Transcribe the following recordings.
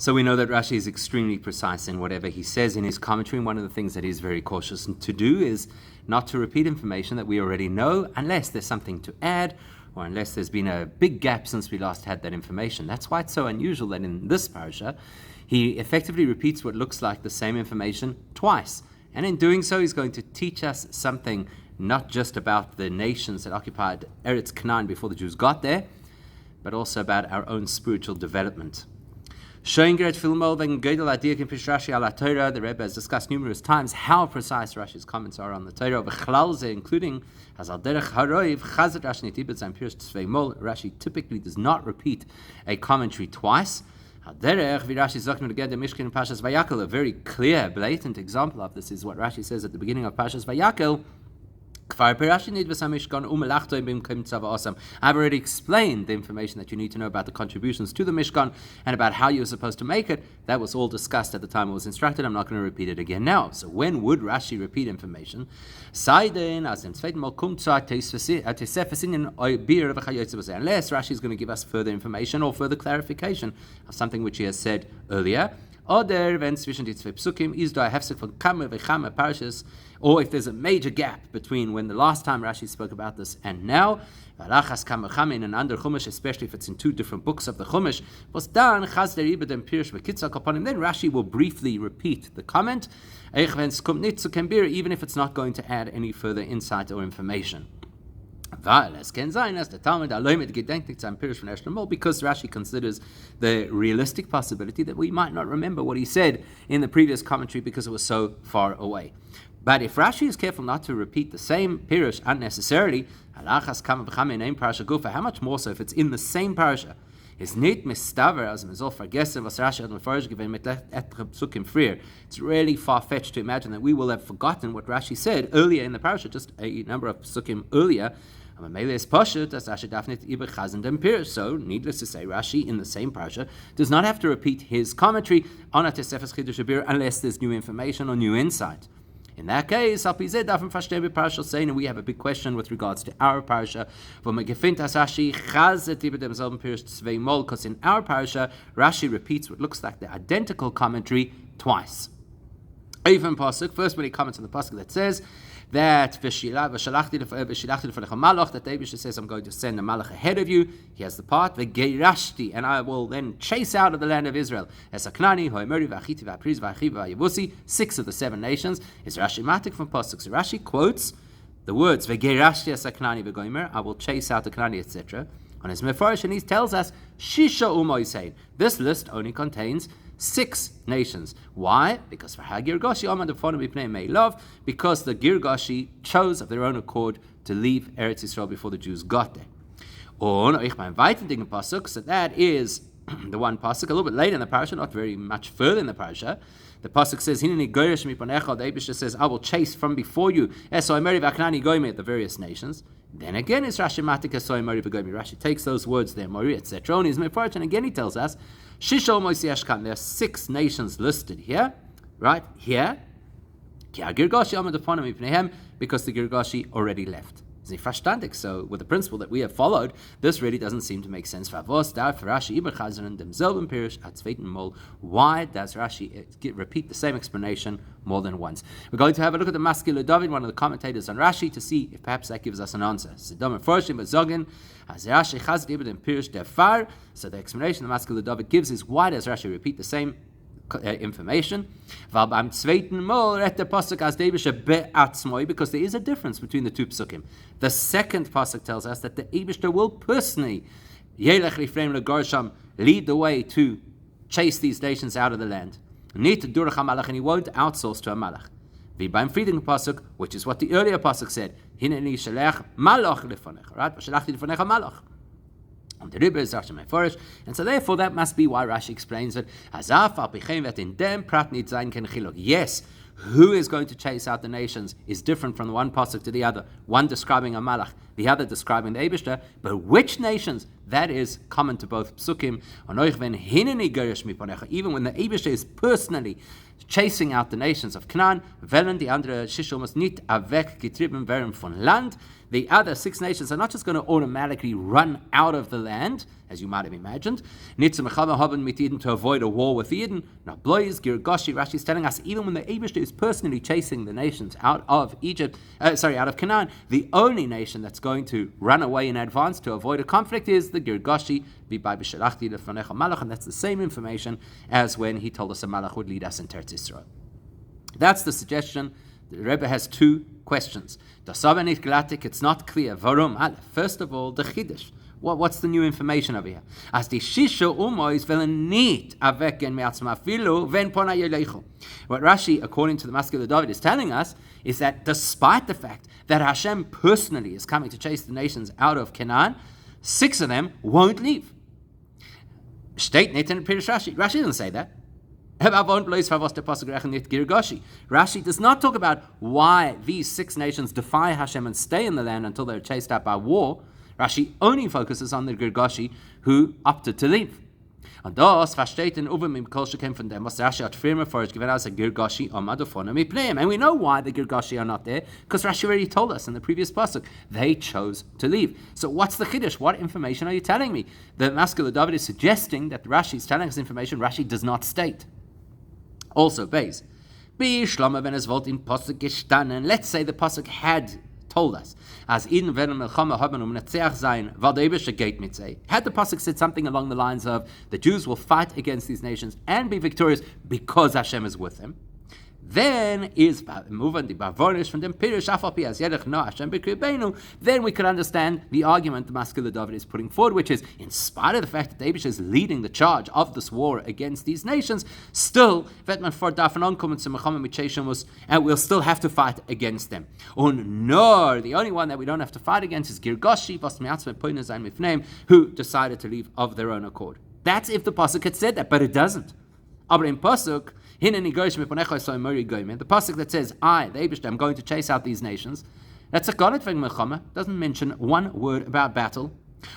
So we know that Rashi is extremely precise in whatever he says in his commentary, and one of the things that he's very cautious to do is not to repeat information that we already know unless there's something to add or unless there's been a big gap since we last had that information. That's why it's so unusual that in this parasha, he effectively repeats what looks like the same information twice. And in doing so, he's going to teach us something not just about the nations that occupied Eretz Canaan before the Jews got there, but also about our own spiritual development. The Rebbe has discussed numerous times how precise Rashi's comments are on the Torah, including Rashi typically does not repeat a commentary twice. A very clear, blatant example of this is what Rashi says at the beginning of Parshas Vayakel. I've already explained the information that you need to know about the contributions to the Mishkan and about how you're supposed to make it. That was all discussed at the time it was instructed. I'm not going to repeat it again now. So when would Rashi repeat information? Unless Rashi is going to give us further information or further clarification of something which he has said earlier. Oder wenn zwischen die zwei Psukim ist da hefsek von Kamer v'Chamer parashas, or if there's a major gap between when the last time Rashi spoke about this and now, v'alachas Kamer v'Chamer in an under Chumash, especially if it's in two different books of the Chumash, was dan chaz der ibe dem Pirush v'kitzak upon him. Then Rashi will briefly repeat the comment, eich wenn es kommt nicht zu Kembir, even if it's not going to add any further insight or information. Because Rashi considers the realistic possibility that we might not remember what he said in the previous commentary because it was so far away. But if Rashi is careful not to repeat the same pirush unnecessarily, how much more so if it's in the same parasha? It's really far-fetched to imagine that we will have forgotten what Rashi said earlier in the parasha, just a number of psukim earlier. So, needless to say, Rashi in the same parasha does not have to repeat his commentary on a Tesefes Chidush Habir unless there's new information or new insight. In that case, and we have a big question with regards to our parasha. Because in our parasha, Rashi repeats what looks like the identical commentary twice. Even pasuk, first when he comments on the pasuk that says that that the Eibush says, I'm going to send a malach ahead of you. He has the part, v'geirashti, and I will then chase out of the land of Israel. 6 of the 7 nations is Rashi matik from pasuk. So Rashi quotes the words, v'geirashti esaknani v'goimer, I will chase out the Canaanite, etc. On his Mefarish, and he tells us, Shisha umoisein. This list only contains 6 nations. Why? Because for Girgashi because the Girgashi chose of their own accord to leave Eretz Yisrael before the Jews got there. So that is the one pasuk, a little bit later in the parasha, not very much further in the parasha. The pasuk says, the Eibush says, I will chase from before you the various nations. Then again, it's Rashi Matik Rashi takes those words there, Mori, etc. And again he tells us, there are 6 nations listed here, right here, because the Girgashi already left. So with the principle that we have followed, this really doesn't seem to make sense. Why does Rashi repeat the same explanation more than once? We're going to have a look at the Maskil David, one of the commentators on Rashi, to see if perhaps that gives us an answer. So the explanation the Maskil David gives is, why does Rashi repeat the same information? Because there is a difference between the 2 psukim. The second pasuk tells us that the Eibishter will personally lead the way to chase these nations out of the land. And he won't outsource to a malach. Pasuk, which is what the earlier pasuk said, right? And so therefore that must be why Rashi explains it. Yes, who is going to chase out the nations is different from the one pasuk to the other. One describing a malach, the other describing the Eibishter. But which nations? That is common to both psukim. Even when the Eibishter is personally chasing out the nations of Canaan, die andere nicht weggetrieben werden von Land. The other 6 nations are not just going to automatically run out of the land, as you might have imagined, to avoid a war with Eden. Now, Rashi is telling us, even when the Eibishter is personally chasing the nations out of out of Canaan, the only nation that's going to run away in advance to avoid a conflict is the Girgashi, and that's the same information as when he told us a Malach would lead us in Teretz Yisrael. That's the suggestion. The Rebbe has 2 questions. It's not clear. Warum? First of all, the Chiddush. What's the new information over here? As die Shisha Umois wollen nicht abwecken me'atzma afilu ven pona yelechu. What Rashi, according to the Maskil David, is telling us is that despite the fact that Hashem personally is coming to chase the nations out of Canaan, 6 of them won't leave. Steht nicht in Pirush Rashi. Rashi doesn't say that. Rashi does not talk about why these 6 nations defy Hashem and stay in the land until they're chased out by war. Rashi only focuses on the Girgashi who opted to leave. And das versteht in Uwe mit Kolsche kämpfen dem, was Rashi hat früher vorher given us a Girgashi amado vorne mit Pleim. And we know why the Girgashi are not there, because Rashi already told us in the previous pasuk. They chose to leave. So what's the Chiddush? What information are you telling me? The Maskil David is suggesting that Rashi is telling us information Rashi does not state. Also, Beis. Let's say the pasuk had told us, as Eden werden Melchama haben Netzeach sein, weil der Eibishter geht mit sei. Had the pasuk said something along the lines of, the Jews will fight against these nations and be victorious because Hashem is with them, then is moving the Bavonish from them Pirush Afapi as Yedech no Hashem b'kribenu. Then we could understand the argument the Maskil David is putting forward, which is, in spite of the fact that the Eibishter is leading the charge of this war against these nations, still and we'll still have to fight against them. The only one that we don't have to fight against is Girgashi, who decided to leave of their own accord. That's if the pasuk had said that, but it doesn't. Aber in pasuk, the pasuk that says, I, the Eibishter, am going to chase out these nations, that's a Galit v'eng Melchama, doesn't mention one word about battle.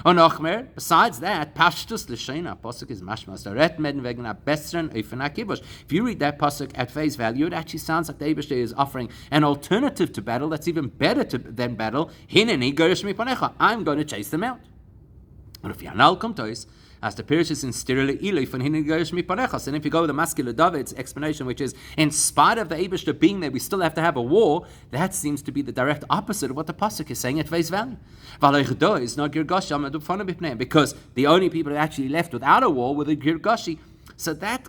Besides that, Pashtus l'sheina pasuk is mashmas daret medin wegen a besseren ofen hakibush. If you read that pasuk at face value, it actually sounds like the Eibishter is offering an alternative to battle that's even better than battle. Hineni gorish miponecha, I'm going to chase them out. But if Yanal come to us, as the Pirush is in Stirle Ilay from Hinigarish Mipanechas. And if you go with the Maskil David's explanation, which is, in spite of the Eibishter being there, we still have to have a war, that seems to be the direct opposite of what the Pasuk is saying at face value. Because the only people that actually left without a war were the Girgashi. So that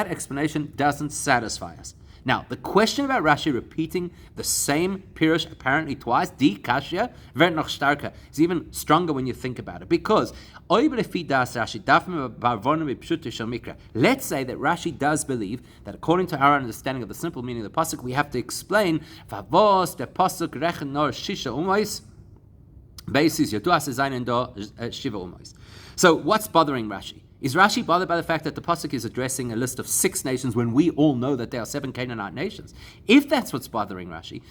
explanation doesn't satisfy us. Now, the question about Rashi repeating the same Pirush apparently twice, di kashya, vert noch starker, is even stronger when you think about it. Because, let's say that Rashi does believe that according to our understanding of the simple meaning of the pasuk, we have to explain, Favos the pasuk rechen nor shisha umois, basis yotuas zayin do shiva umois. So, what's bothering Rashi? Is Rashi bothered by the fact that the pasuk is addressing a list of 6 nations when we all know that there are 7 Canaanite nations? If that's what's bothering Rashi,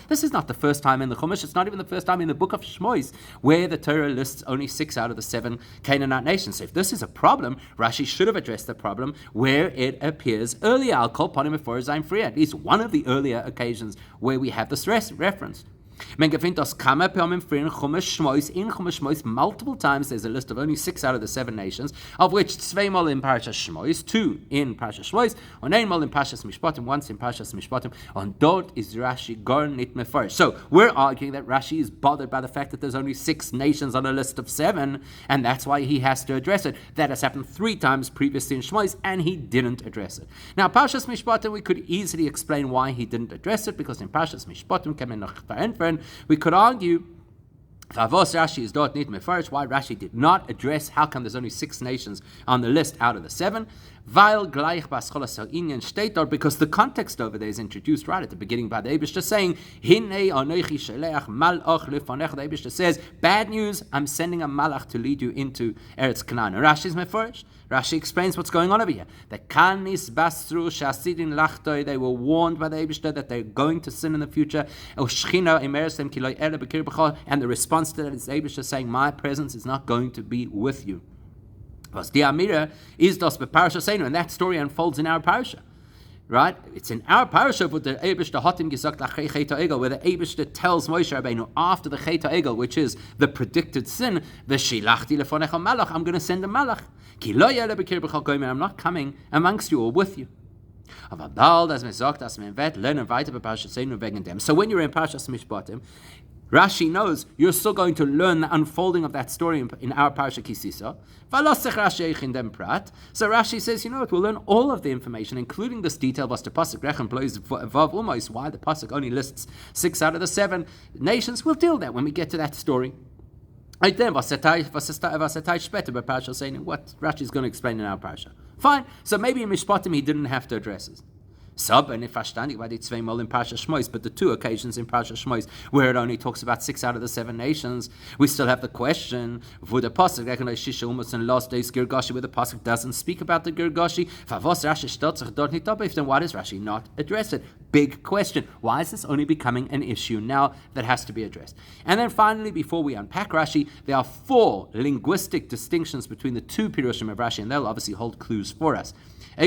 this is not the first time in the Chumash, it's not even the first time in the book of Shmois, where the Torah lists only 6 out of the 7 Canaanite nations. So if this is a problem, Rashi should have addressed the problem where it appears earlier. I'll call upon him before Zayin Free, at least one of the earlier occasions where we have this reference. In Chumash Shmois, multiple times there's a list of only 6 out of the 7 nations, of which 2 mal in Parashas Shmois, 2 in Parashas Shmois, and 1 mal in Parashas Mishpatim, once in Parashas Mishpatim, and dort is Rashi gar nit mefarish. So we're arguing that Rashi is bothered by the fact that there's only 6 nations on a list of 7, and that's why he has to address it. That has happened 3 times previously in Shmois, and he didn't address it. Now, Parashas Mishpatim, we could easily explain why he didn't address it, because in Parashas Mishpatim, we could argue Favos Rashi is dot nit mefarish. Why Rashi did not address how come there's only 6 nations on the list out of the 7? Weil gleich bascholas inyan steht dort, because the context over there is introduced right at the beginning by the Eibishter saying, Hinei anochi sheleach malach lefanech. The Eibishter says, bad news, I'm sending a malach to lead you into Eretz Canaan. Rashi is mefarish. Rashi explains what's going on over here. The kanis basru shasidin lachtoi. They were warned by the Eibishter that they're going to sin in the future. And the response to that is the Eibishter saying, my presence is not going to be with you. Was the Amira is das beparasha seinu, and that story unfolds in our parasha, right? It's in our parasha with the Eibishter hatim gesagt lachei chet ha'egel, where the Eibishter tells Moshe Rabbeinu after the chet ha'egel, which is the predicted sin, v'shilachti lefonecha malach, I'm going to send a malach. Ki lo yele b'kirbecha goyim, I'm not coming amongst you or with you. Aber bald as man sagt, as man wird lernen weiter beparasha seinu wegen dem. So when you're in parashas mishpatim, Rashi knows you're still going to learn the unfolding of that story in our parasha Sisa. So Rashi says, you know what, we'll learn all of the information, including this detail, why the pasuk only lists 6 out of the 7 nations. We'll deal with that when we get to that story. Right then, what Rashi is going to explain in our parasha. Fine, so maybe in Mishpatim he didn't have to address it. But the 2 occasions in Parashat Shmois where it only talks about 6 out of the 7 nations, we still have the question for the pasuk and last days Girgashi, where the pasuk doesn't speak about the Girgashi. Then why does Rashi not address it? Big question. Why is this only becoming an issue now that has to be addressed? And then finally, before we unpack Rashi, there are 4 linguistic distinctions between the 2 pirushim of Rashi, and they'll obviously hold clues for us. So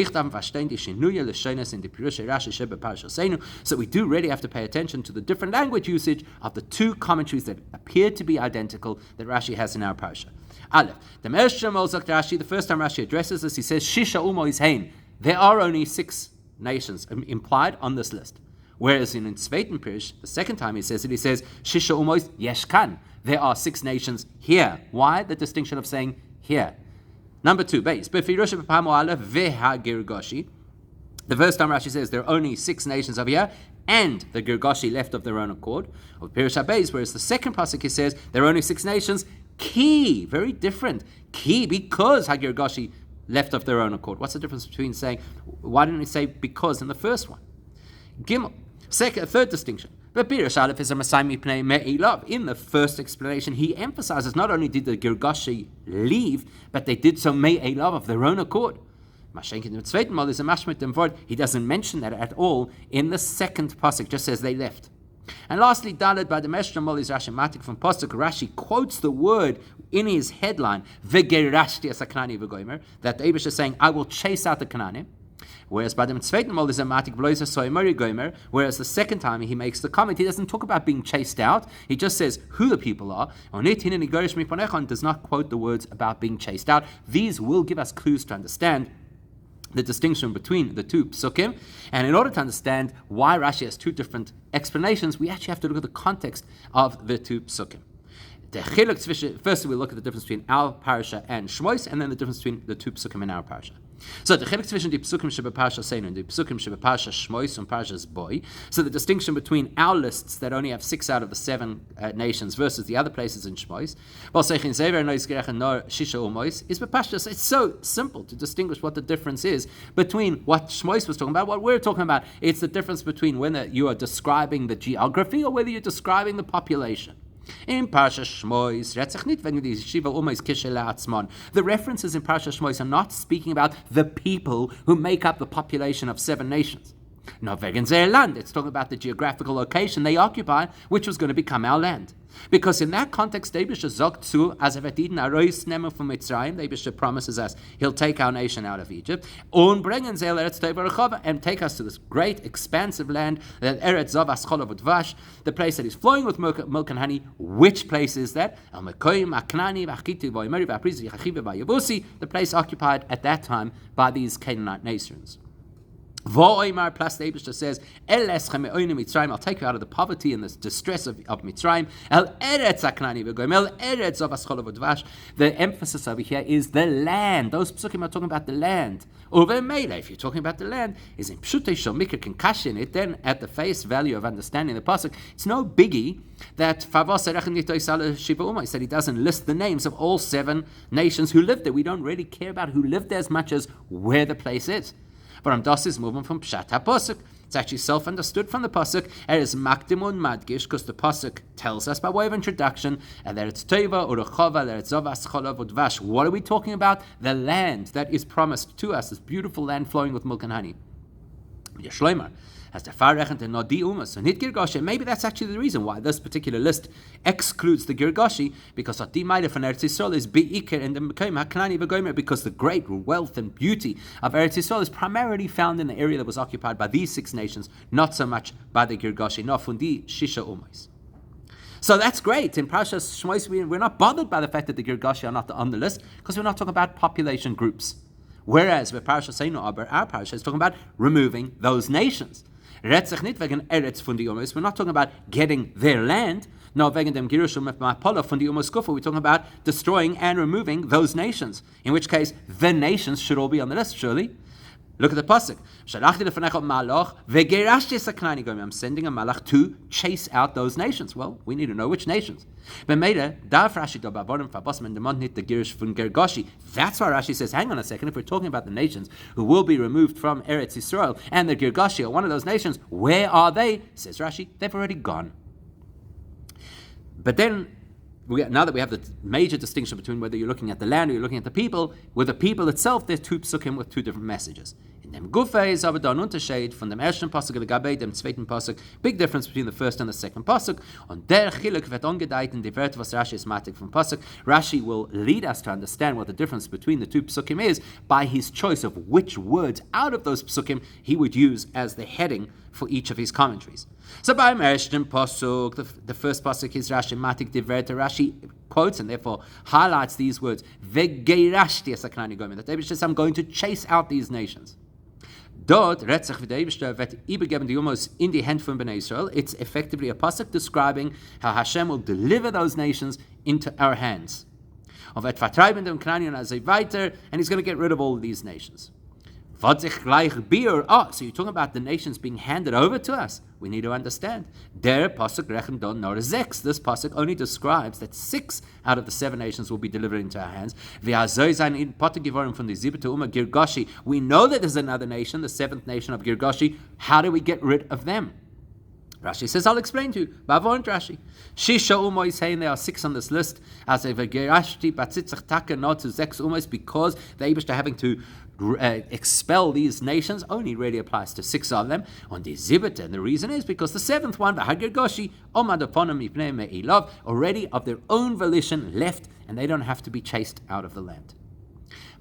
we do really have to pay attention to the different language usage of the 2 commentaries that appear to be identical that Rashi has in our parasha. Aleph, the first time Rashi addresses this, he says, Shisha umo is hein. There are only 6 nations implied on this list. Whereas in Zweiten Pirish, the second time he says it, he says, Shisha umo is yeshkan. There are 6 nations here. Why the distinction of saying here? Number 2, base. The first time Rashi says there are only 6 nations over here, and the Girgashi left of their own accord. Whereas the second pasuk he says there are only 6 nations, ki, very different. Ki, because Hagirgashi left of their own accord. What's the difference between saying, why didn't he say because in the first one? Gimel. Third distinction. But in the first explanation, he emphasizes not only did the Girgashi leave, but they did so me'elav of their own accord. He doesn't mention that at all in the second pasuk, just says they left. And lastly, Dalet by the Meshra Molis Rashi Matik from pasuk, Rashi quotes the word in his headline, V'gerashti as Kanani v'goymer, that the Eibush is saying, I will chase out the Canaanite. Whereas by the zweiten Mal is a matik bloiser soimari gomer. Whereas the second time he makes the comment, he doesn't talk about being chased out. He just says who the people are. Does not quote the words about being chased out. These will give us clues to understand the distinction between the 2 psukim. And in order to understand why Rashi has 2 different explanations, we actually have to look at the context of the 2 psukim. First, we look at the difference between our parasha and Shmois, and then the difference between the 2 psukim in our parasha. So the Chelek zwischen die Psukim shebe Parasha Seinu and the Psukim shebe Parasha Shmois and Parashas Boy. So the distinction between our lists that only have 6 out of the 7 nations versus the other places in Shmois. Is bepashas. It's so simple to distinguish what the difference is between what Shmois was talking about, what we're talking about. It's the difference between whether you are describing the geography or whether you're describing the population. In Parashat Shmois, the references in Parashat Shmois are not speaking about the people who make up the population of 7 nations. No, it's talking about the geographical location they occupy, which was going to become our land. Because in that context, the Eibishter promises us he'll take our nation out of Egypt and take us to this great expansive land, that Eretz Zav Aschol V'Dvash, the place that is flowing with milk and honey. Which place is that? The place occupied at that time by these Canaanite nations. V'oimar plus the Eibishter says, El eschem me'oinu Mitzrayim, I'll take you out of the poverty and the distress of Mitzrayim. El eretz haknani v'goyim, el eretz of aschol v'dvash. The emphasis over here is the land. Those psukim are talking about the land. Over Meila, if you're talking about the land, is in pshutei shel mikra can cash in it. Then at the face value of understanding the pasuk, it's no biggie that Favos Erechem Nitoisal Shiva Umay said he doesn't list the names of all 7 nations who lived there. We don't really care about who lived there as much as where the place is. But Amdas is moving from Pshat HaPasuk. It's actually self-understood from the Pasuk. It is Makdimun Madgish, because the Pasuk tells us by way of introduction, and there it's Teva, Urechova, there it's Zovas, Cholov, Udvash. What are we talking about? The land that is promised to us, this beautiful land flowing with milk and honey. Yeshloimar has the Farrechent and Nodi Umas, and Hit Girgashi. Maybe that's actually the reason why this particular list excludes the Girgashi, because Ati Maida from Eretz Yisrael is Be'ikir and the Mekom HaKnani V'Gomer, because the great wealth and beauty of Eretz Yisrael is primarily found in the area that was occupied by these 6 nations, not so much by the Girgashi. No, Fundi Shisha Umais. So that's great. In Parashas Shmois, we're not bothered by the fact that the Girgashi are not on the list, because we're not talking about population groups. Whereas with Parashas Seinu Aber, our Parashah is talking about removing those nations. We're not talking about getting their land. No, we're talking about destroying and removing those nations. In which case, the nations should all be on the list, surely. Look at the pasuk. I'm sending a malach to chase out those nations. Well, we need to know which nations. That's why Rashi says, hang on a second, if we're talking about the nations who will be removed from Eretz Yisrael, and the Girgashi are one of those nations, where are they? Says Rashi, they've already gone. But then, now that we have the major distinction between whether you're looking at the land or you're looking at the people, with the people itself, there's 2 psukim with 2 different messages. In dem Gufe is aber da ein Unterschied von dem ersten Pasuk legabe dem zweiten Pasuk. Big difference between the first and the second Pasuk. Und der Chiluk wird angedeiht in die Werte, was Rashi is matik from Pasuk. Rashi will lead us to understand what the difference between the 2 psukim is by his choice of which words out of those psukim he would use as the heading for each of his commentaries. So by ersten Pasuk, the first Pasuk is Rashi matik die Werte. Rashi quotes and therefore highlights these words. Vegeirashti es haknani goyim. That David says, I'm going to chase out these nations. Dort Retzach v'Deibishter wird übergeben die Umos in die Hand von Bnei Israel. It's effectively a pasuk describing how Hashem will deliver those nations into our hands. Und wird vertreiben dem Knanion as weiter, and he's going to get rid of all of these nations. So you're talking about the nations being handed over to us. We need to understand. Der pasuk rechem don nor 6. This pasuk only describes that 6 out of the 7 nations will be delivered into our hands. We know that there's another nation, the 7th nation of Girgashi. How do we get rid of them? Rashi says, I'll explain to you. Bavon Rashi. Shisha umoy saying there are 6 on this list. As a Gerashti batzitzach taka not to 6 umoys, because the Eibishter having to expel these nations only really applies to 6 of them. On the Zibit, and the reason is because the 7th one, the Hagirgoshi, Omadaponim Ipnei Me'ilov, already of their own volition left, and they don't have to be chased out of the land.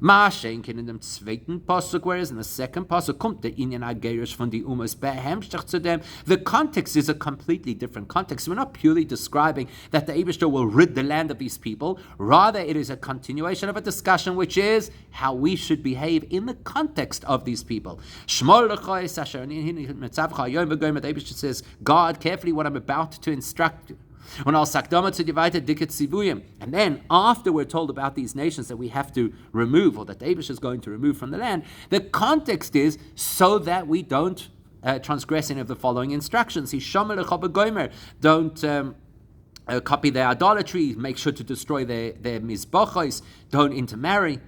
Ma'ashenken in dem zweiten Pasuk, whereas in the second Pasuk kommt der Inyan Agerish von die Umas behemstach zu dem. The context is a completely different context. We're not purely describing that the Eibishter will rid the land of these people. Rather, it is a continuation of a discussion which is how we should behave in the context of these people. Shmol l'choi sasher, the Eibishter says, guard carefully what I'm about to instruct you. And then, after we're told about these nations that we have to remove, or that Abish is going to remove from the land, the context is so that we don't transgress any of the following instructions. Don't copy their idolatry, make sure to destroy their mizbachos, don't intermarry.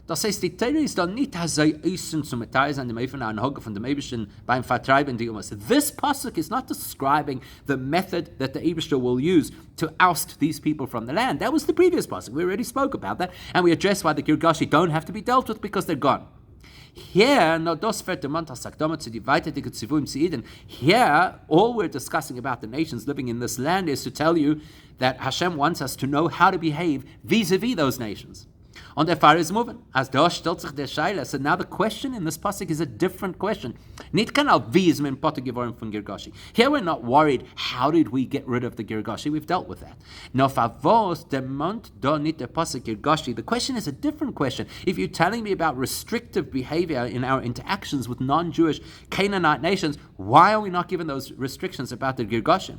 Das heißt, die Torah ist dann nicht so eisen zum Metall sein, dem Eifen Anhoge von dem Eibishter beim Vertreiben die Umas. This pasuk is not describing the method that the Eibishter will use to oust these people from the land. That was the previous pasuk. We already spoke about that, and we addressed why the Girgashi don't have to be dealt with because they're gone. Here, here, all we're discussing about the nations living in this land is to tell you that Hashem wants us to know how to behave vis-a-vis those nations. On der Fahrer is moving. As da stellt sich der Scheile. So now the question in this pasuk is a different question. Nicht kann auch wie is mein Potter geworden von Girgashi. Here we're not worried, how did we get rid of the Girgashi? We've dealt with that. No favos der Mont da nicht der pasuk Girgashi. The question is a different question. If you're telling me about restrictive behavior in our interactions with non-Jewish Canaanite nations, why are we not given those restrictions about the Girgashi?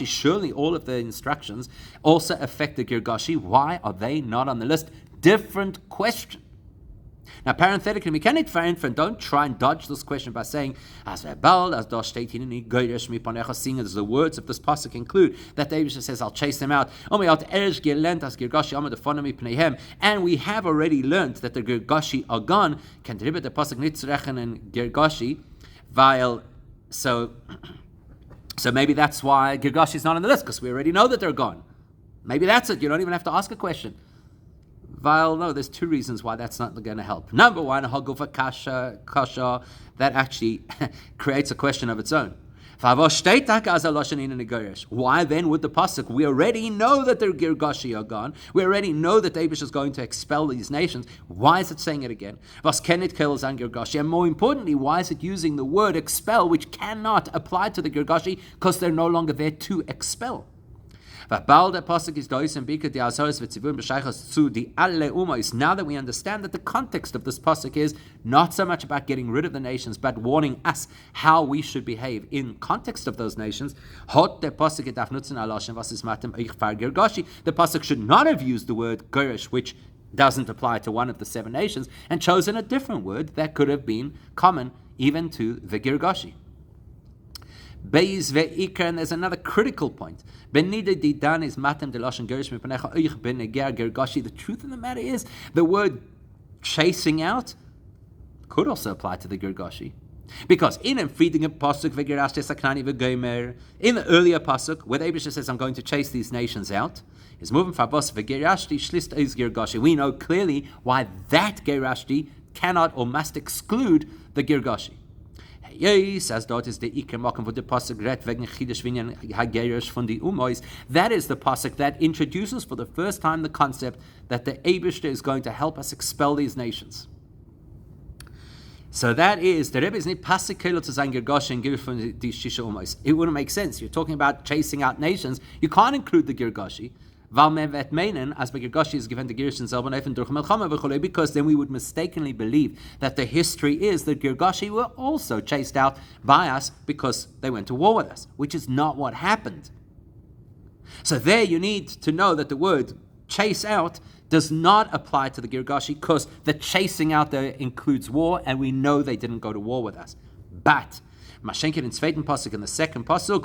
Surely all of the instructions also affect the Girgashi. Why are they not on the list? Different question. Now, parenthetically, we can infer, don't try and dodge this question by saying, as the words of this pasuk include, that David says, I'll chase them out. And we have already learned that the Girgashi are gone. So maybe that's why Girgashi is not on the list, because we already know that they're gone. Maybe that's it. You don't even have to ask a question. No, there's two reasons why that's not going to help. Number one, Hagufa Kasha, that actually creates a question of its own. Why then would the pasuk? We already know that the Girgashi are gone. We already know that David is going to expel these nations. Why is it saying it again? And more importantly, why is it using the word expel, which cannot apply to the Girgashi because they're no longer there to expel? Now that we understand that the context of this pasuk is not so much about getting rid of the nations, but warning us how we should behave in context of those nations, the pasuk should not have used the word gerish, which doesn't apply to one of the seven nations, and chosen a different word that could have been common even to the Girgashi. Beis ve'ikar, and there's another critical point. The truth of the matter is, the word chasing out could also apply to the Girgashi. Because in a feeding a pasuk in the earlier pasuk, where the Abishah says, I'm going to chase these nations out, is moving Girgashi. We know clearly why that Gerashti cannot or must exclude the Girgashi. Yes, as dort is the Iker Mokum for the pasuk red wegen Chidesh Vinyan Hagerish von the Umois. That is the pasuk that introduces for the first time the concept that the Eibishter is going to help us expel these nations. So that is the Rebbe is not pasuk kelo to sein Girgashi and Gerish von the Shisha Umois. It wouldn't make sense. You're talking about chasing out nations. You can't include the Girgashi. Because then we would mistakenly believe that the history is that Girgashi were also chased out by us because they went to war with us, which is not what happened. So there you need to know that the word chase out does not apply to the Girgashi because the chasing out there includes war, and we know they didn't go to war with us. But Mashenkin in zweiten pasuk, in the second pasuk,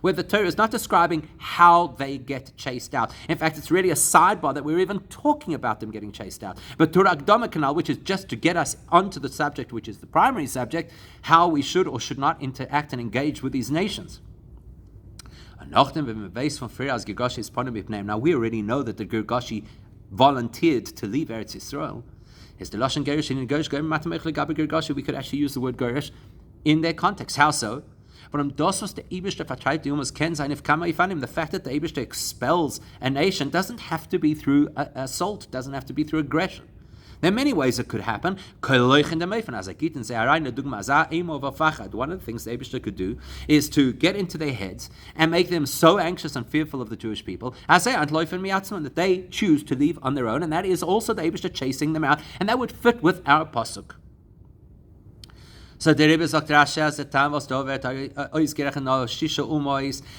where the Torah is not describing how they get chased out. In fact, it's really a sidebar that we're even talking about them getting chased out. But Torah Akdama Kanal, which is just to get us onto the subject, which is the primary subject, how we should or should not interact and engage with these nations. Now we already know that the Girgashi volunteered to leave Eretz Yisrael. Is the Lashon Gerish in Gerish Gergashi? We could actually use the word Gerish in their context. How so? The fact that the Eibishter expels a nation doesn't have to be through assault, doesn't have to be through aggression. There are many ways it could happen. One of the things the Eibishter could do is to get into their heads and make them so anxious and fearful of the Jewish people that they choose to leave on their own, and that is also the Eibishter chasing them out, and that would fit with our pasuk. So the Rebbe sagt Rashi as the time was over.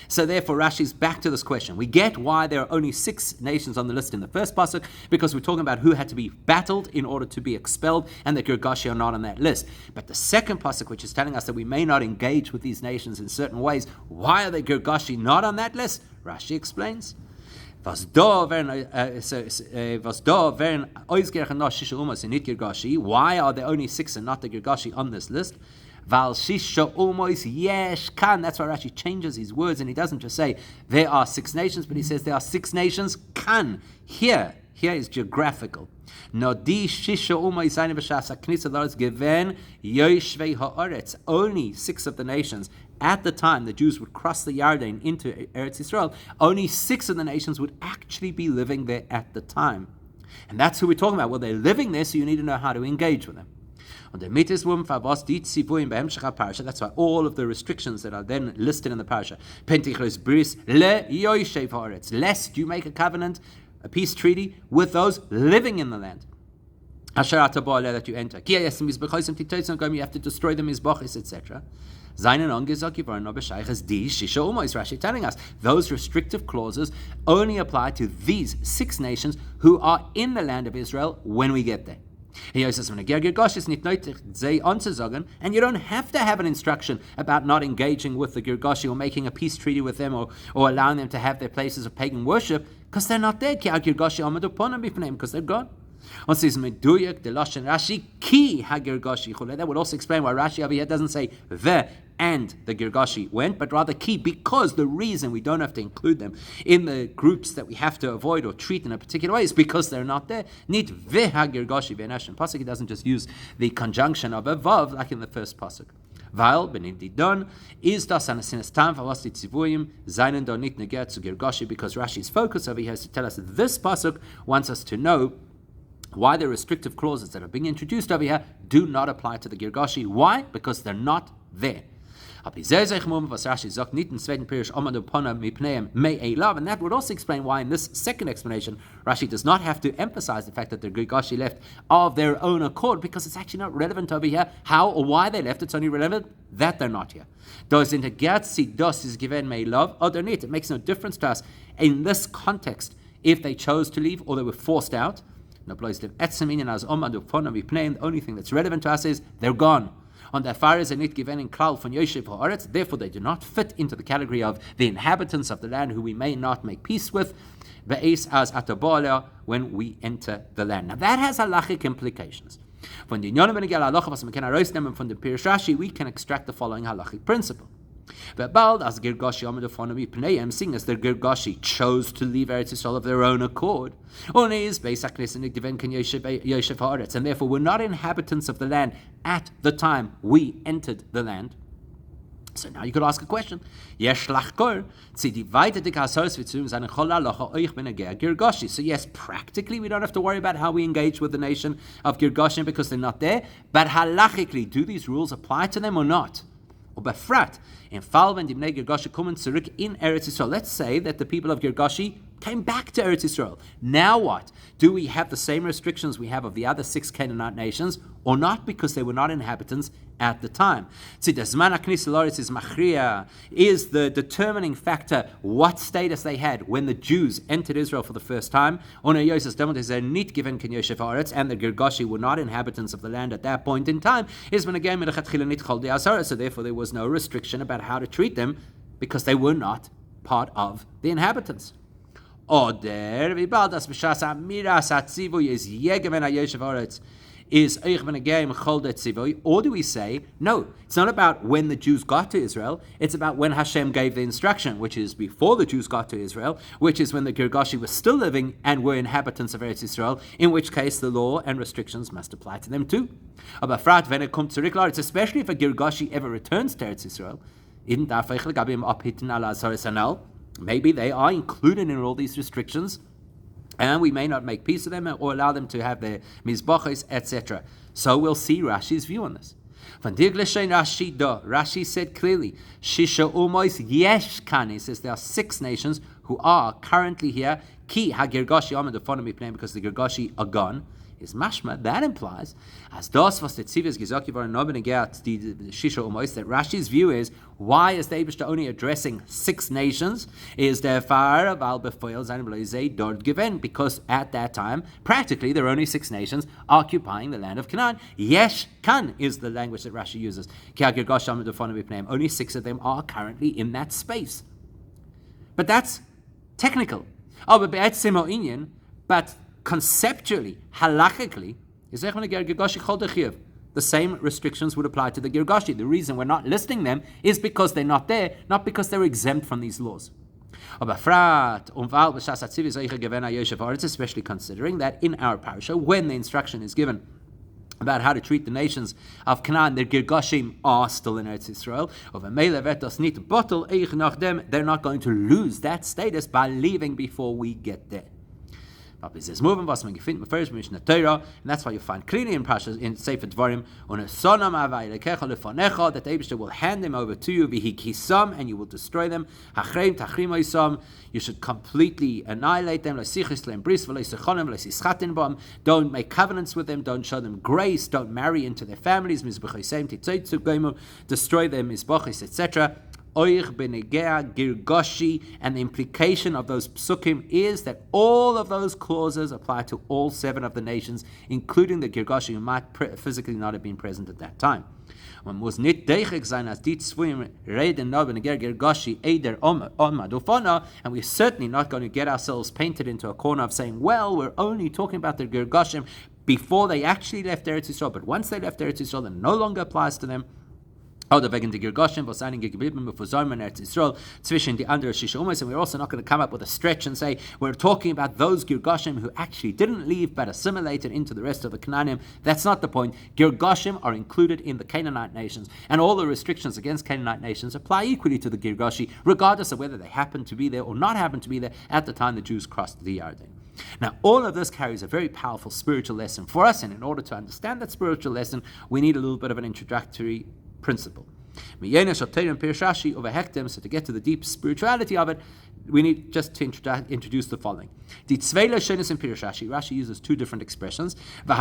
So therefore Rashi's back to this question. We get why there are only 6 nations on the list in the first pasuk, because we're talking about who had to be battled in order to be expelled, and the Girgashi are not on that list. But the second pasuk, which is telling us that we may not engage with these nations in certain ways, why are the Girgashi not on that list? Rashi explains. Why are there only 6 and not the Girgashi on this list? That's why Rashi changes his words, and he doesn't just say there are 6 nations, but he says there are 6 nations. Kan here is geographical. Only 6 of the nations at the time the Jews would cross the Yarden into Eretz Yisrael, only 6 of the nations would actually be living there at the time. And that's who we're talking about. Well, they're living there, so you need to know how to engage with them. That's why all of the restrictions that are then listed in the parasha. Lest you make a covenant, a peace treaty with those living in the land. That you enter. You have to destroy the mizbachis, etc. Rashi telling us those restrictive clauses only apply to these 6 nations who are in the land of Israel when we get there. And you don't have to have an instruction about not engaging with the Girgashi or making a peace treaty with them or allowing them to have their places of pagan worship because they're not there. Because they're gone. That would also explain why Rashi over here doesn't say the and the Girgashi went, but rather ki, because the reason we don't have to include them in the groups that we have to avoid or treat in a particular way is because they're not there. Nit veha Girgashi ve'nashim pasuk. He doesn't just use the conjunction of a vav like in the first pasuk. Weil benididon is das an sinestam v'avasti tzivuyim zainen do nit neger zu Girgashi, because Rashi's focus over here is to tell us that this pasuk wants us to know why the restrictive clauses that are being introduced over here do not apply to the Girgashi. Why? Because they're not there. And that would also explain why in this second explanation Rashi does not have to emphasize the fact that the Girgashi left of their own accord, because it's actually not relevant over here how or why they left. It's only relevant that they're not here. It makes no difference to us in this context if they chose to leave or they were forced out. The only thing that's relevant to us is they're gone. On the Faris and it given in Klal von Yosef Haaretz, therefore they do not fit into the category of the inhabitants of the land who we may not make peace with, as when we enter the land. Now that has halachic implications. From the Pirish Rashi, we can extract the following halachic principle. But bald as Girgashi seeing as the Girgashi chose to leave Eretz Yisrael of their own accord, and therefore were not inhabitants of the land at the time we entered the land. So now you could ask a question. So yes, practically we don't have to worry about how we engage with the nation of Girgashi because they're not there, but halachically, do these rules apply to them or not? Befrat, in Fall when Dimnei Girgashi kommen zurück in Eretz Yisrael. Let's say that the people of Girgashi came back to Eretz Yisrael. Now what? Do we have the same restrictions we have of the other 6 Canaanite nations or not, because they were not inhabitants at the time? Is the determining factor what status they had when the Jews entered Israel for the first time? And the Girgashi were not inhabitants of the land at that point in time. So therefore there was no restriction about how to treat them because they were not part of the inhabitants. Or do we say, no, it's not about when the Jews got to Israel, it's about when Hashem gave the instruction, which is before the Jews got to Israel, which is when the Girgashi was still living and were inhabitants of Eretz Israel, in which case the law and restrictions must apply to them too. It's especially if a Girgashi ever returns to Eretz Israel, maybe they are included in all these restrictions, and we may not make peace with them or allow them to have their mizbachos, etc. So we'll see Rashi's view on this. Rashi said clearly, Shisha umois yesh kan. He says there are 6 nations who are currently here. Ki ha-Girgashi amid the because the Girgashi are gone. Is mashma, that implies as das was the Tzivis gesagt worden nobenegert the Shisha umois, that Rashi's view is, why is the Eibishter only addressing 6 nations? Is der Far of al befoil seinem Leise dort given, because at that time practically there are only 6 nations occupying the land of Canaan. Yesh kan is the language that Rashi uses. Only 6 of them are currently in that space. But that's technical. But conceptually, halachically, the same restrictions would apply to the Girgashi. The reason we're not listing them is because they're not there, not because they're exempt from these laws. Especially considering that in our parasha, when the instruction is given about how to treat the nations of Canaan. Their Girgashim are still in Eretz Yisrael. They're not going to lose that status by leaving before we get there. Rabbi says, "Moving was man gefindt mit first Mishnah Torah," and that's why you find clearly in Parshas in Sefer Dvarim, "On a sonam avay lekecha lefanecha," that the Eibishter will hand them over to you, v'hikisam, and you will destroy them. Hachreim tachrim oisam, you should completely annihilate them. Leisichis leim bris v'leisichonim leisischatin bam. Don't make covenants with them. Don't show them grace. Don't marry into their families. Mizbechoseim titzotzuk goimu. Destroy their mizbachis, etc. Oich benegea girgashi, and the implication of those psukim is that all of those clauses apply to all 7 of the nations, including the girgashi who might physically not have been present at that time. And we are certainly not going to get ourselves painted into a corner of saying, well, we're only talking about the girgashim before they actually left Eretz Yisrael, but once they left Eretz Yisrael, it no longer applies to them. And we're also not going to come up with a stretch and say we're talking about those Girgashim who actually didn't leave but assimilated into the rest of the Canaanim. That's not the point. Girgashim are included in the Canaanite nations, and all the restrictions against Canaanite nations apply equally to the Girgashi, regardless of whether they happen to be there or not happen to be there at the time the Jews crossed the Yarden. Now, all of this carries a very powerful spiritual lesson for us, and in order to understand that spiritual lesson, we need a little bit of an introductory principle. So to get to the deep spirituality of it, we need just to introduce the following. Rashi uses 2 different expressions. The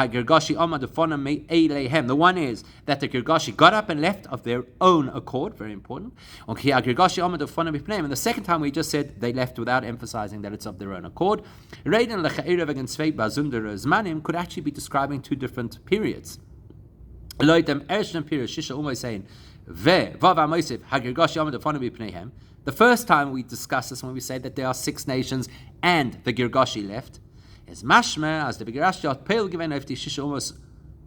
one is that the Girgashi got up and left of their own accord, very important. And the second time we just said they left without emphasizing that it's of their own accord. Could actually be describing 2 different periods. The first time we discuss this when we say that there are 6 nations and the Girgashi left is mashma as the Girgashi pel given of the Shisha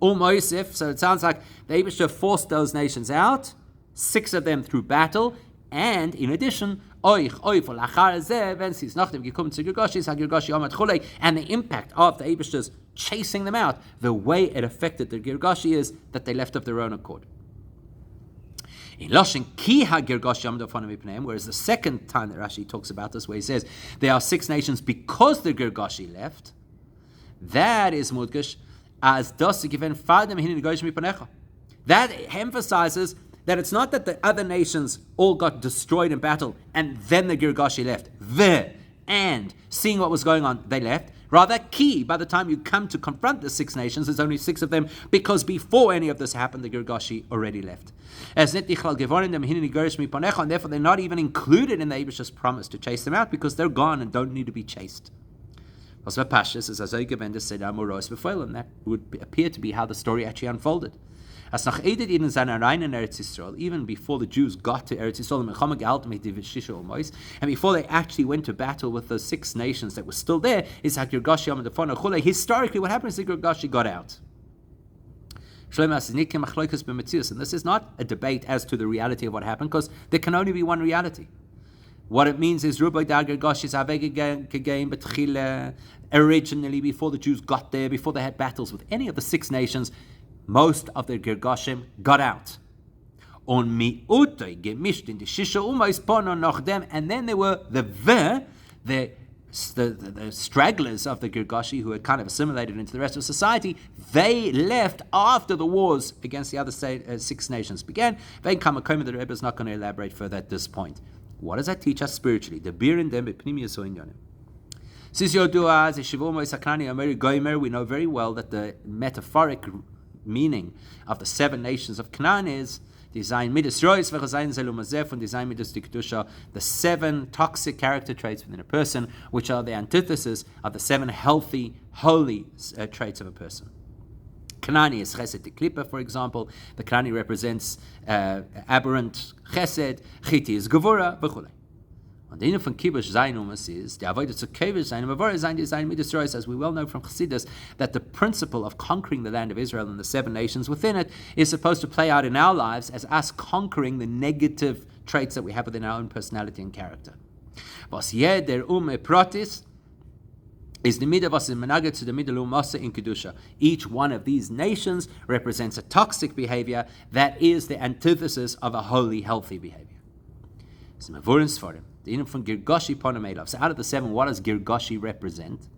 Umoisif. So it sounds like the Eibishter forced those nations out, 6 of them through battle, and in addition, and the impact of the Eibishter's chasing them out, the way it affected the Girgashi is that they left of their own accord. In Loshin ki ha-Girgashi amdu afanam mipneihem, whereas the second time that Rashi talks about this, where he says there are 6 nations because the Girgashi left, that is mudgish as das given fadem hin Girgashi mipanecha. That emphasizes that it's not that the other nations all got destroyed in battle and then the Girgashi left. And seeing what was going on, they left. Rather, by the time you come to confront the 6 nations, there's only 6 of them, because before any of this happened, the Girgashi already left. And therefore they're not even included in the Eibishter's promise to chase them out, because they're gone and don't need to be chased. And that would appear to be how the story actually unfolded. Even before the Jews got to Eretz Yisrael, and before they actually went to battle with those 6 nations that were still there, historically what happened is the Girgashi got out. And this is not a debate as to the reality of what happened, because there can only be one reality. What it means is originally, before the Jews got there, before they had battles with any of the 6 nations, most of the Girgashim got out. And then there were the stragglers of the Girgashi who had kind of assimilated into the rest of society. They left after the wars against the other 6 nations began. The Rebbe is not going to elaborate further at this point. What does that teach us spiritually? The bir in them we know very well that the metaphoric meaning of the 7 nations of Canaan is the 7 toxic character traits within a person, which are the antithesis of the 7 healthy, holy traits of a person. Kanani is chesed de klipa, for example. The Kanani represents aberrant chesed, chiti is gevura, v'chulei. Und the inner von Kibush Zainumas is the avodah to Kibush Zainum Avor Zain Zain Midisrois, as we well know from Chassidus, that the principle of conquering the land of Israel and the 7 nations within it is supposed to play out in our lives as us conquering the negative traits that we have within our own personality and character. Was jeder protis is the midah was menaget to the midah lumasa in kedusha. Each one of these nations represents a toxic behavior that is the antithesis of a holy, healthy behavior. So out of the 7, what does Girgashi represent?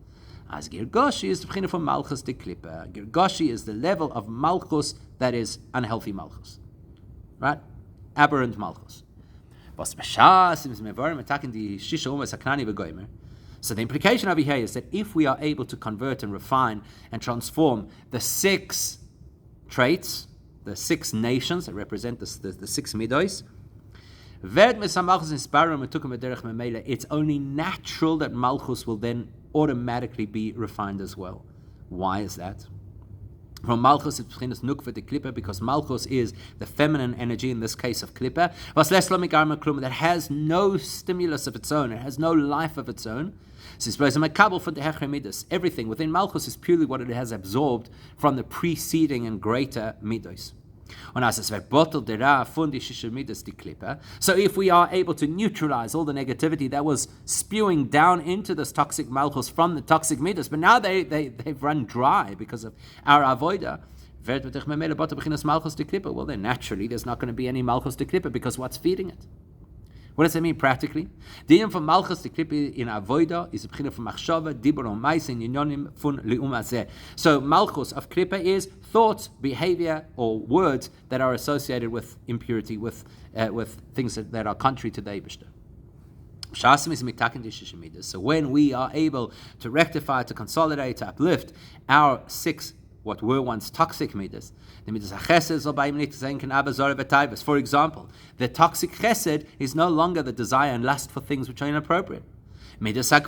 As Girgashi is the beginning from Malchus de Klippa. Girgashi is the level of Malchus that is unhealthy Malchus. Right? Aberrant Malchus. So the implication over here is that if we are able to convert and refine and transform the 6 traits, the 6 nations that represent the 6 midos, it's only natural that Malchus will then automatically be refined as well. Why is that? From Malchus, it's nukva de klippa, because Malchus is the feminine energy, in this case of klippa, that has no stimulus of its own, it has no life of its own. Everything within Malchus is purely what it has absorbed from the preceding and greater midos. So if we are able to neutralize all the negativity that was spewing down into this toxic Malchus from the toxic midas, but now they've run dry because of our avoida, well then naturally there's not going to be any Malchus de Klippa, because what's feeding it? What does that mean practically? The aim from Malchus de Klippa in avoida is a beginning from machshava, dibur on mais in yinyonim fun liumazeh. So Malchus of Klippa is thoughts, behavior, or words that are associated with impurity, with things that are contrary to the Eibishter. So when we are able to rectify, to consolidate, to uplift our 6 what were once toxic midas, the midas chesed. For example, the toxic chesed is no longer the desire and lust for things which are inappropriate. We refine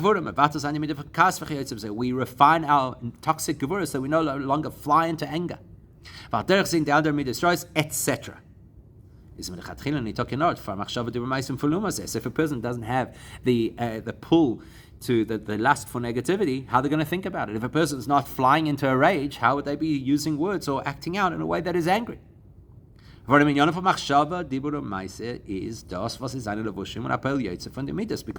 toxic gevura so we no longer fly into anger, etc. So if a person doesn't have the pull to the lust for negativity, how are they going to think about it? If a person is not flying into a rage, how would they be using words or acting out in a way that is angry? Because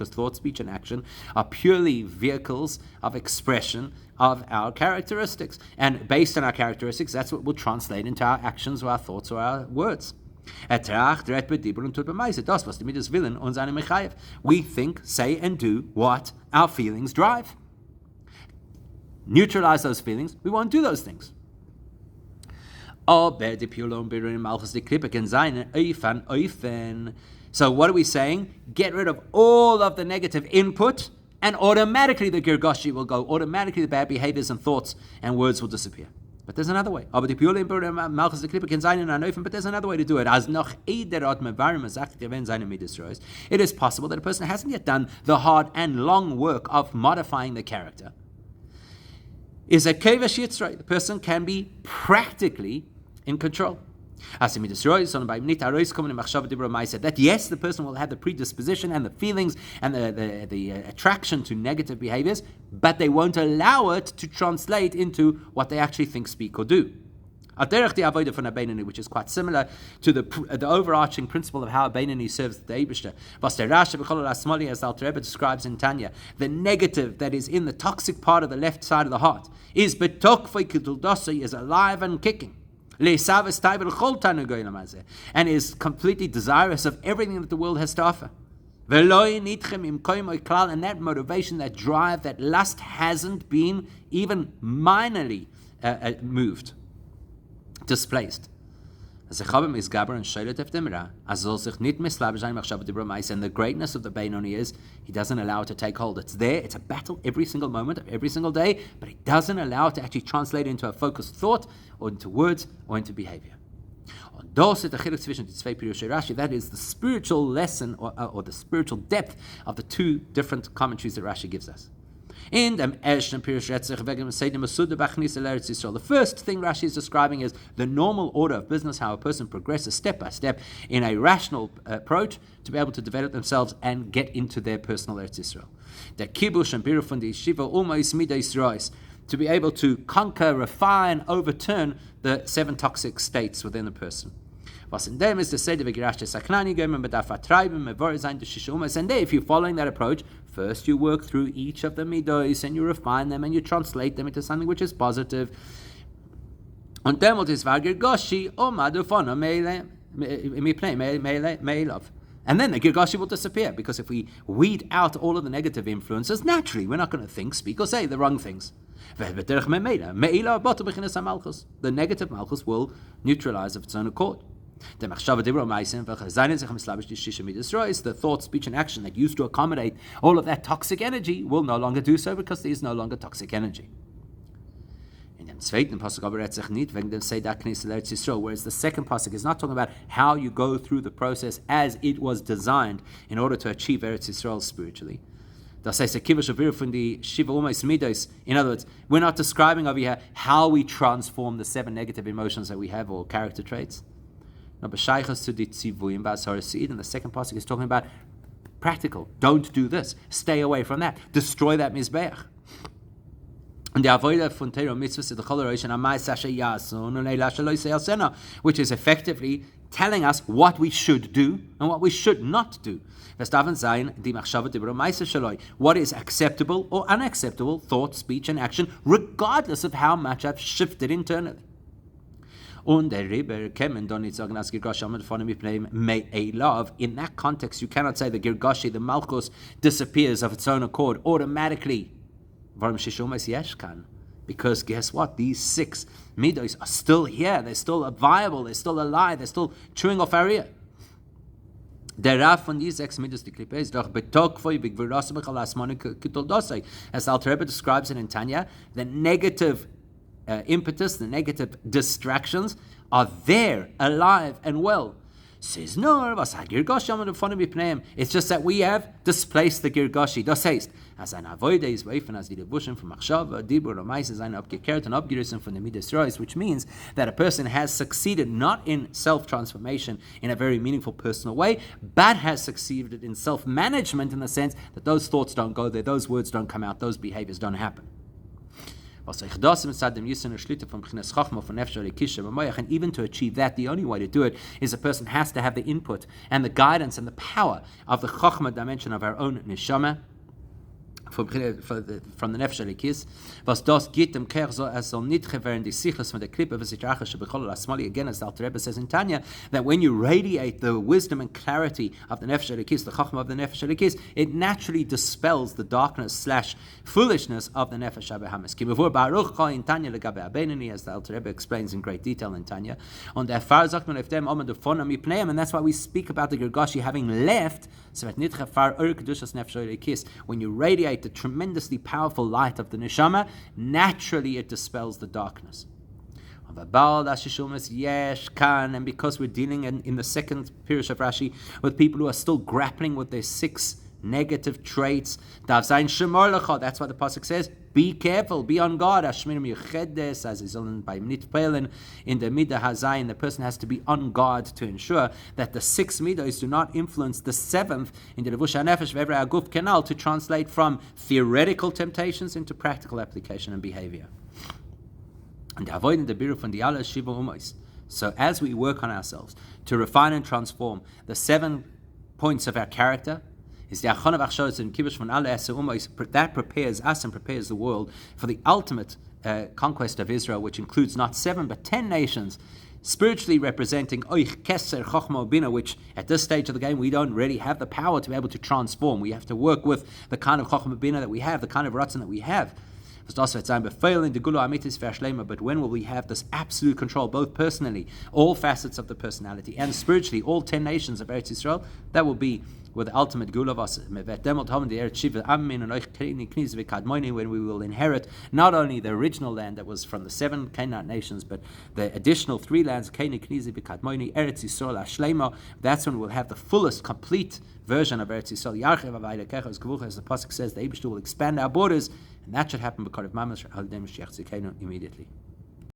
thought, speech, and action are purely vehicles of expression of our characteristics. And based on our characteristics, that's what will translate into our actions or our thoughts or our words. We think, say, and do what our feelings drive. Neutralize those feelings, we won't do those things. So what are we saying? Get rid of all of the negative input, and automatically the girgashi will go. Automatically the bad behaviors and thoughts and words will disappear. But there's another way. But there's another way to do it. It is possible that a person hasn't yet done the hard and long work of modifying the character. The person can be practically in control. That yes, the person will have the predisposition and the feelings and the attraction to negative behaviors, but they won't allow it to translate into what they actually think, speak, or do. Which is quite similar to the overarching principle of how a Beinani serves the Eibishter. As the Alter Rebbe describes in Tanya, the negative that is in the toxic part of the left side of the heart is alive and kicking. And is completely desirous of everything that the world has to offer. And that motivation, that drive, that lust hasn't been even minorly moved, displaced. And the greatness of the Beinoni is he doesn't allow it to take hold. It's there, it's a battle every single moment of every single day, but he doesn't allow it to actually translate into a focused thought or into words or into behavior. That is the spiritual lesson or the spiritual depth of the 2 different commentaries that Rashi gives us. In the first thing Rashi is describing is the normal order of business, how a person progresses step by step in a rational approach to be able to develop themselves and get into their personal Eretz Yisrael. The kibush and birufun the yeshiva almost midayis rois, to be able to conquer, refine, overturn the 7 toxic states within a person. Was in dem is the Seder v'girashte saknani gomer medaf atraibim mevor zayin to shisha umas. And if you're following that approach, first you work through each of the midos and you refine them and you translate them into something which is positive. Und demot is v'girgashi omadu fana meilov. And then the girgashi will disappear, because if we weed out all of the negative influences, naturally we're not going to think, speak, or say the wrong things. The negative malchus will neutralize of its own accord. The thought, speech, and action that used to accommodate all of that toxic energy will no longer do so, because there is no longer toxic energy. In dem zweiten Pasuk aber sich nicht wegen dem Seder Knesset Eretz Yisrael, whereas the second Pasuk is not talking about how you go through the process as it was designed in order to achieve Eretz Yisrael spiritually. Das heißt, von die Shiva Umais Midos. In other words, we're not describing over here how we transform the 7 negative emotions that we have, or character traits. No, b'shaychas to the tzivuyim b'asar seed, and the second Pasuk is talking about practical. Don't do this. Stay away from that. Destroy that mizbeach. And the avodah von Torah mitzvahs the chol rosh amay sasha yasun u'neila shelo yisei, which is effectively telling us what we should do and what we should not do. What is acceptable or unacceptable thought, speech, and action, regardless of how much I've shifted internally. In that context, you cannot say the girgashi, the malchus, disappears of its own accord automatically. Because guess what? These 6 midos are still here. They're still viable. They're still alive. They're still chewing off our ear. Der Rav von these 6 midos, die Klippe, ist doch betokvoi b'gvirasim b'chal asmani k'toldosai. As Alter Rebbe describes it in Tanya, the negative impetus, the negative distractions are there, alive and well. Says no, it's just that we have displaced the girgashi. Das heißt, as an avoide is weifen as die devotion from machshava, dibur, romais is eine abgekehrt und abgerissen von der midas rois, which means that a person has succeeded not in self-transformation in a very meaningful personal way, but has succeeded in self-management in the sense that those thoughts don't go there, those words don't come out, those behaviors don't happen. And even to achieve that, the only way to do it is a person has to have the input and the guidance and the power of the chokhmah dimension of our own neshama, from the Nefesh Elikis, was das geht dem Kerch so, soll nicht gewähren die Sichles von der Klippe, was ich rache, bechol asmali, again, as the Alter Rebbe says in Tanya, that when you radiate the wisdom and clarity of the Nefesh Elikis, the Chachma of the Nefesh Elikis, it naturally dispels the darkness / foolishness of the Nefesh HaBehamis. Ki bevor Baruch Cha in Tanya legabe Abenini, as the Alter Rebbe explains in great detail in Tanya, und erfahr sagt man auf dem Omen davon am Ipneim, and that's why we speak about the Girgashi having left, so that nicht gefar Kedushas Nefesh Elikis, when you radiate the tremendously powerful light of the neshama, naturally it dispels the darkness. And because we're dealing in the second Pirush of Rashi with people who are still grappling with their 6 negative traits, that's why the pasuk says, be careful, be on guard. As is by Nitpelen in the Midah Hazayin, the person has to be on guard to ensure that the 6 midos do not influence the 7th in the Levush HaNefesh V'Evrei HaGuf Canal to translate from theoretical temptations into practical application and behavior. And avoiding the biru from the Allah Shiva Umais. So as we work on ourselves to refine and transform the 7 points of our character, is the Achon of Achshodas and Kibush von Allah Esa Umais, that prepares us and prepares the world for the ultimate conquest of Israel, which includes not 7 but 10 nations, spiritually representing Oich Keser Chochma Bina, which at this stage of the game we don't really have the power to be able to transform. We have to work with the kind of Chochma Bina that we have, the kind of Ratzon that we have. But when will we have this absolute control, both personally, all facets of the personality, and spiritually, all 10 nations of Eretz Yisrael? That will be with the ultimate gula of us, when we will inherit not only the original land that was from the 7 Canaanite nations, but the additional 3 lands, Eretz Yisrael. That's when we'll have the fullest, complete version of Eretz Yisrael. As the pasuk says, the Eibishter will expand our borders, and that should happen because of Mamash al-Dem immediately.